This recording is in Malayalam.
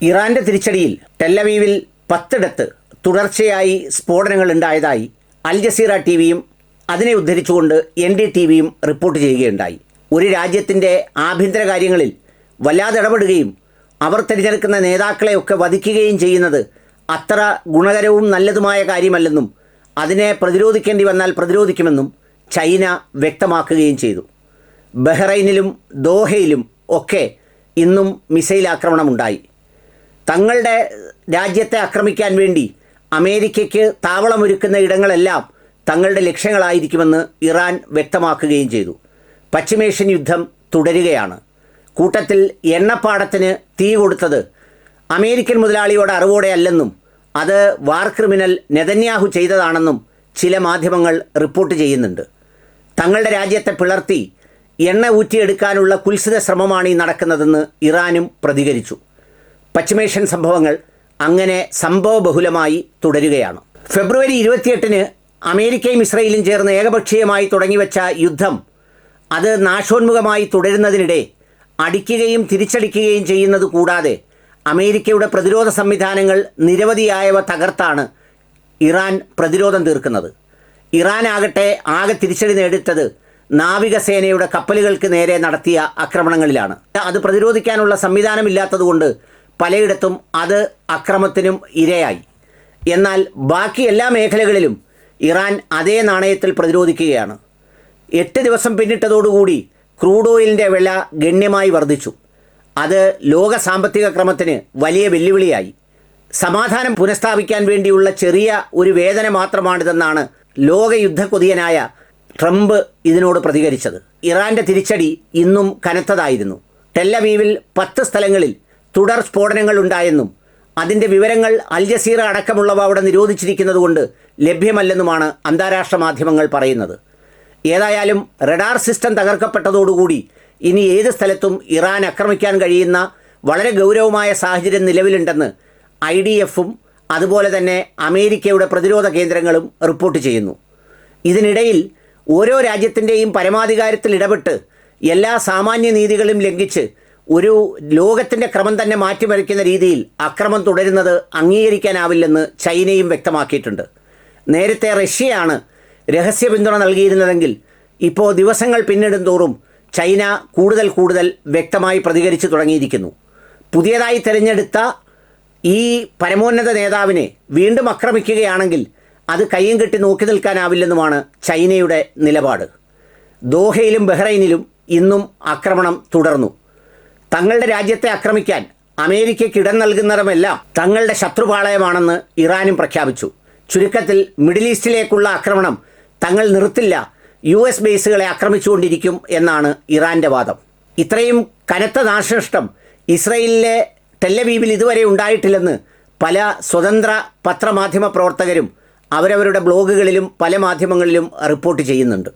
ഇറാന്റെ തിരിച്ചടിയിൽ ടെല്ലവീവിൽ 10 തുടർച്ചയായി സ്ഫോടനങ്ങൾ ഉണ്ടായതായി അൽ ജസീറ ടിവിയും അതിനെ ഉദ്ധരിച്ചുകൊണ്ട് NDTVയും റിപ്പോർട്ട് ചെയ്യുകയുണ്ടായി. ഒരു രാജ്യത്തിൻ്റെ ആഭ്യന്തര കാര്യങ്ങളിൽ വല്ലാതെ ഇടപെടുകയും അവർ തിരഞ്ഞെടുക്കുന്ന നേതാക്കളെയൊക്കെ വധിക്കുകയും ചെയ്യുന്നത് അത്ര ഗുണകരവും നല്ലതുമായ കാര്യമല്ലെന്നും അതിനെ പ്രതിരോധിക്കേണ്ടി വന്നാൽ പ്രതിരോധിക്കുമെന്നും ചൈന വ്യക്തമാക്കുകയും ചെയ്തു. ബഹ്റൈനിലും ദോഹയിലും ഒക്കെ ഇന്നും മിസൈൽ ആക്രമണമുണ്ടായി. തങ്ങളുടെ രാജ്യത്തെ ആക്രമിക്കാൻ വേണ്ടി അമേരിക്കയ്ക്ക് താവളമൊരുക്കുന്ന ഇടങ്ങളെല്ലാം തങ്ങളുടെ ലക്ഷ്യങ്ങളായിരിക്കുമെന്ന് ഇറാൻ വ്യക്തമാക്കുകയും ചെയ്തു. പശ്ചിമേഷ്യൻ യുദ്ധം തുടരുകയാണ്. കൂട്ടത്തിൽ എണ്ണപ്പാടത്തിന് തീ കൊടുത്തത് അമേരിക്കൻ മുതലാളിയോട് അറിവോടെ അല്ലെന്നും അത് വാർ ക്രിമിനൽ നെതന്യാഹു ചെയ്തതാണെന്നും ചില മാധ്യമങ്ങൾ റിപ്പോർട്ട് ചെയ്യുന്നുണ്ട്. തങ്ങളുടെ രാജ്യത്തെ പിളർത്തി എണ്ണ ഊറ്റിയെടുക്കാനുള്ള കുൽസിത ശ്രമമാണ് ഈ നടക്കുന്നതെന്ന് ഇറാനും പ്രതികരിച്ചു. പശ്ചിമേഷ്യൻ സംഭവങ്ങൾ അങ്ങനെ സംഭവബഹുലമായി തുടരുകയാണ്. ഫെബ്രുവരി 28-ന് അമേരിക്കയും ഇസ്രയേലും ചേർന്ന് ഏകപക്ഷീയമായി തുടങ്ങിവെച്ച യുദ്ധം അത് നാശോന്മുഖമായി തുടരുന്നതിനിടെ അടിക്കുകയും തിരിച്ചടിക്കുകയും ചെയ്യുന്നത് കൂടാതെ അമേരിക്കയുടെ പ്രതിരോധ സംവിധാനങ്ങൾ നിരവധിയായവ തകർത്താണ് ഇറാൻ പ്രതിരോധം തീർക്കുന്നത്. ഇറാൻ ആകെ തിരിച്ചടി നേടിത്തത് നാവികസേനയുടെ കപ്പലുകൾക്ക് നേരെ നടത്തിയ ആക്രമണങ്ങളിലാണ്. അത് പ്രതിരോധിക്കാനുള്ള സംവിധാനമില്ലാത്തതുകൊണ്ട് പലയിടത്തും അത് അക്രമത്തിനും ഇരയായി. എന്നാൽ ബാക്കി എല്ലാ മേഖലകളിലും ഇറാൻ അതേ നാണയത്തിൽ പ്രതിരോധിക്കുകയാണ്. 8 ദിവസം പിന്നിട്ടതോടുകൂടി ക്രൂഡ് ഓയിലിൻ്റെ വില ഗണ്യമായി വർദ്ധിച്ചു. അത് ലോക സാമ്പത്തിക ക്രമത്തിന് വലിയ വെല്ലുവിളിയായി. സമാധാനം പുനഃസ്ഥാപിക്കാൻ വേണ്ടിയുള്ള ചെറിയ ഒരു വേദന മാത്രമാണിതെന്നാണ് ലോകയുദ്ധക്കൊതിയനായ ട്രംപ് ഇതിനോട് പ്രതികരിച്ചത്. ഇറാൻ്റെ തിരിച്ചടി ഇന്നും കനത്തതായിരുന്നു. ടെല്ലവീവിൽ 10 സ്ഥലങ്ങളിൽ തുടർ സ്ഫോടനങ്ങൾ ഉണ്ടായെന്നും അതിൻ്റെ വിവരങ്ങൾ അൽ ജസീറ അടക്കമുള്ളവ അവിടെ നിരോധിച്ചിരിക്കുന്നതുകൊണ്ട് ലഭ്യമല്ലെന്നുമാണ് അന്താരാഷ്ട്ര മാധ്യമങ്ങൾ പറയുന്നത്. ഏതായാലും റഡാർ സിസ്റ്റം തകർക്കപ്പെട്ടതോടുകൂടി ഇനി ഏത് സ്ഥലത്തും ഇറാൻ ആക്രമിക്കാൻ കഴിയുന്ന വളരെ ഗൗരവമായ സാഹചര്യം നിലവിലുണ്ടെന്ന് IDFും അതുപോലെ തന്നെ അമേരിക്കയുടെ പ്രതിരോധ കേന്ദ്രങ്ങളും റിപ്പോർട്ട് ചെയ്യുന്നു. ഇതിനിടയിൽ ഓരോ രാജ്യത്തിൻ്റെയും പരമാധികാരത്തിൽ ഇടപെട്ട് എല്ലാ സാമാന്യ നീതികളും ലംഘിച്ച് ഒരു ലോകത്തിൻ്റെ ക്രമം തന്നെ മാറ്റിമറിക്കുന്ന രീതിയിൽ അക്രമം തുടരുന്നത് അംഗീകരിക്കാനാവില്ലെന്ന് ചൈനയും വ്യക്തമാക്കിയിട്ടുണ്ട്. നേരത്തെ റഷ്യയാണ് രഹസ്യ പിന്തുണ നൽകിയിരുന്നതെങ്കിൽ ഇപ്പോൾ ദിവസങ്ങൾ പിന്നിടും തോറും ചൈന കൂടുതൽ വ്യക്തമായി പ്രതികരിച്ചു തുടങ്ങിയിരിക്കുന്നു. പുതിയതായി തിരഞ്ഞെടുത്ത ഈ പരമോന്നത നേതാവിനെ വീണ്ടും ആക്രമിക്കുകയാണെങ്കിൽ അത് കയ്യും കെട്ടി നോക്കി നിൽക്കാനാവില്ലെന്നുമാണ് ചൈനയുടെ നിലപാട്. ദോഹയിലും ബഹ്റൈനിലും ഇന്നും ആക്രമണം തുടർന്നു. തങ്ങളുടെ രാജ്യത്തെ ആക്രമിക്കാൻ അമേരിക്കയ്ക്ക് ഇടം നൽകുന്നതുമെല്ലാം തങ്ങളുടെ ശത്രുപാളയമാണെന്ന് ഇറാനും പ്രഖ്യാപിച്ചു. ചുരുക്കത്തിൽ മിഡിൽ ഈസ്റ്റിലേക്കുള്ള ആക്രമണം തങ്ങൾ നിർത്തില്ല, US ബേസുകളെ ആക്രമിച്ചുകൊണ്ടിരിക്കും എന്നാണ് ഇറാൻ്റെ വാദം. ഇത്രയും കനത്ത നാശനഷ്ടം ഇസ്രയേലിലെ ടെല്ലവീവിൽ ഇതുവരെ ഉണ്ടായിട്ടില്ലെന്ന് പല സ്വതന്ത്ര പത്രമാധ്യമ പ്രവർത്തകരും അവരവരുടെ ബ്ലോഗുകളിലും പല മാധ്യമങ്ങളിലും റിപ്പോർട്ട് ചെയ്യുന്നുണ്ട്.